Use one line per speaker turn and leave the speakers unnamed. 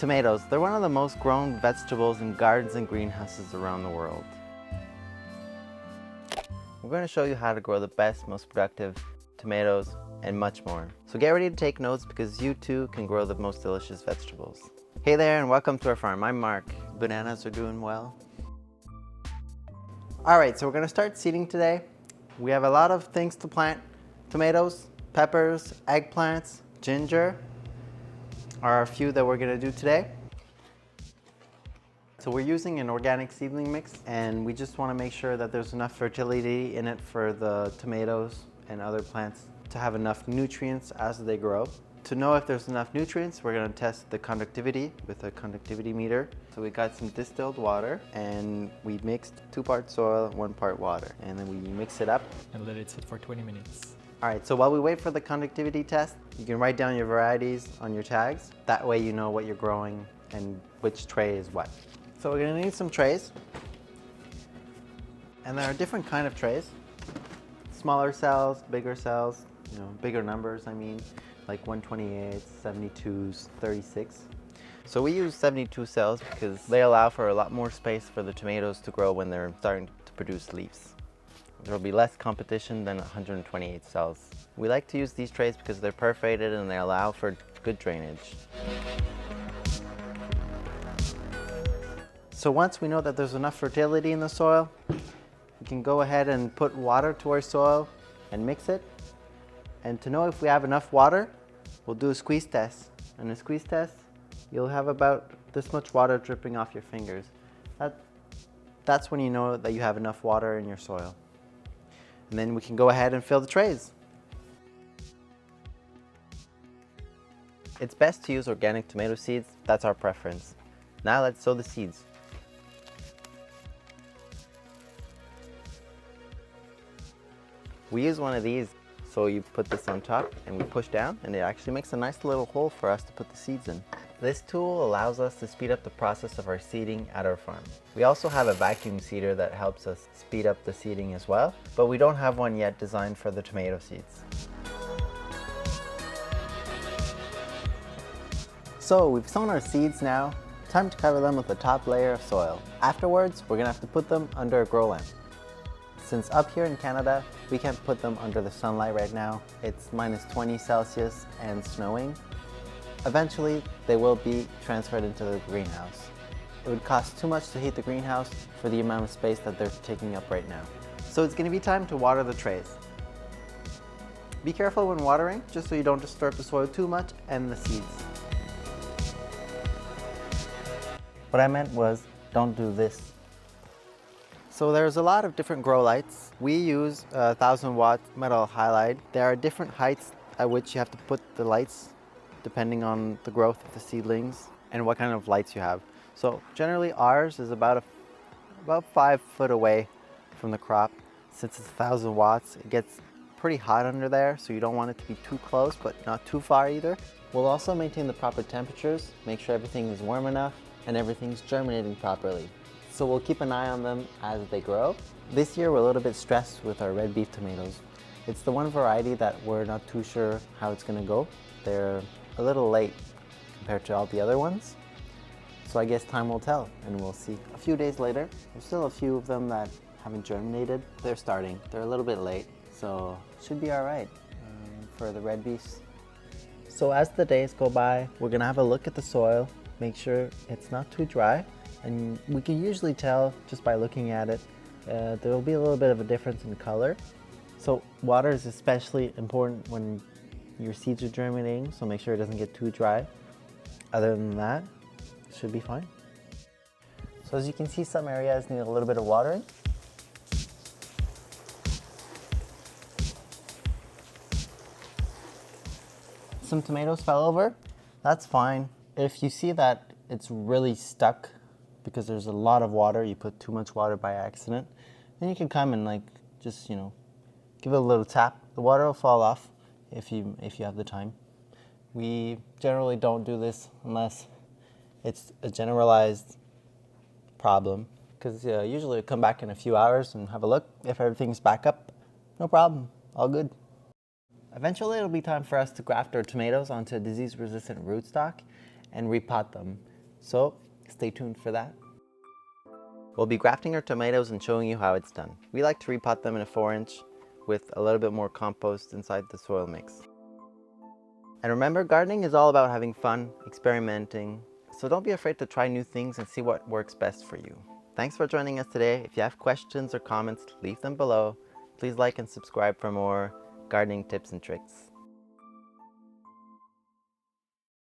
Tomatoes, they're one of the most grown vegetables in gardens and greenhouses around the world. We're going to show you how to grow the best, most productive tomatoes and much more. So get ready to take notes because you too can grow the most delicious vegetables. Hey there and welcome to our farm. I'm Mark. Bananas are doing well. Alright, so we're going to start seeding today. We have a lot of things to plant. Tomatoes, peppers, eggplants, ginger are a few that we're going to do today. So we're using an organic seedling mix and we just want to make sure that there's enough fertility in it for the tomatoes and other plants to have enough nutrients as they grow. To know if there's enough nutrients, we're going to test the conductivity with a conductivity meter. So we got some distilled water and we mixed 2 parts soil, 1 part water, and then we mix it up
and let it sit for 20 minutes.
All right, so while we wait for the conductivity test, you can write down your varieties on your tags. That way you know what you're growing and which tray is what. So we're gonna need some trays. And there are different kind of trays. Smaller cells, bigger cells, bigger numbers, like 128s, 72s, 36. So we use 72 cells because they allow for a lot more space for the tomatoes to grow when they're starting to produce leaves. There will be less competition than 128 cells. We like to use these trays because they're perforated and they allow for good drainage. So once we know that there's enough fertility in the soil, we can go ahead and put water to our soil and mix it. And to know if we have enough water, we'll do a squeeze test. In a squeeze test, you'll have about this much water dripping off your fingers. That's when you know that you have enough water in your soil. And then we can go ahead and fill the trays. It's best to use organic tomato seeds. That's our preference. Now let's sow the seeds. We use one of these. So you put this on top and we push down and it actually makes a nice little hole for us to put the seeds in. This tool allows us to speed up the process of our seeding at our farm. We also have a vacuum seeder that helps us speed up the seeding as well, but we don't have one yet designed for the tomato seeds. So we've sown our seeds now. Time to cover them with a top layer of soil. Afterwards, we're gonna have to put them under a grow lamp. Since up here in Canada, we can't put them under the sunlight right now. It's -20 Celsius and snowing. Eventually, they will be transferred into the greenhouse. It would cost too much to heat the greenhouse for the amount of space that they're taking up right now. So it's gonna be time to water the trays. Be careful when watering, just so you don't disturb the soil too much and the seeds. What I meant was, don't do this. So there's a lot of different grow lights. We use a 1000-watt metal halide. There are different heights at which you have to put the lights depending on the growth of the seedlings and what kind of lights you have. So generally ours is about 5 foot away from the crop. Since it's 1000 watts, it gets pretty hot under there, so you don't want it to be too close but not too far either. We'll also maintain the proper temperatures, make sure everything is warm enough and everything's germinating properly. So we'll keep an eye on them as they grow. This year we're a little bit stressed with our red beef tomatoes. It's the one variety that we're not too sure how it's gonna go. They're a little late compared to all the other ones. So I guess time will tell and we'll see. A few days later, there's still a few of them that haven't germinated. They're starting, they're a little bit late, so should be all right for the red beefs. So as the days go by, we're gonna have a look at the soil, make sure it's not too dry. And we can usually tell just by looking at it, there will be a little bit of a difference in color. So water is especially important when your seeds are germinating, so make sure it doesn't get too dry. Other than that, it should be fine. So as you can see, some areas need a little bit of watering. Some tomatoes fell over, that's fine. If you see that it's really stuck, because there's a lot of water, you put too much water by accident, then you can come and just give it a little tap. The water will fall off if you have the time. We generally don't do this unless it's a generalized problem, because usually we come back in a few hours and have a look. If everything's back up, no problem, all good. Eventually it'll be time for us to graft our tomatoes onto a disease-resistant rootstock and repot them. So stay tuned for that. We'll be grafting our tomatoes and showing you how it's done. We like to repot them in a 4-inch with a little bit more compost inside the soil mix. And remember, gardening is all about having fun, experimenting, so don't be afraid to try new things and see what works best for you. Thanks for joining us today. If you have questions or comments, leave them below. Please like and subscribe for more gardening tips and tricks.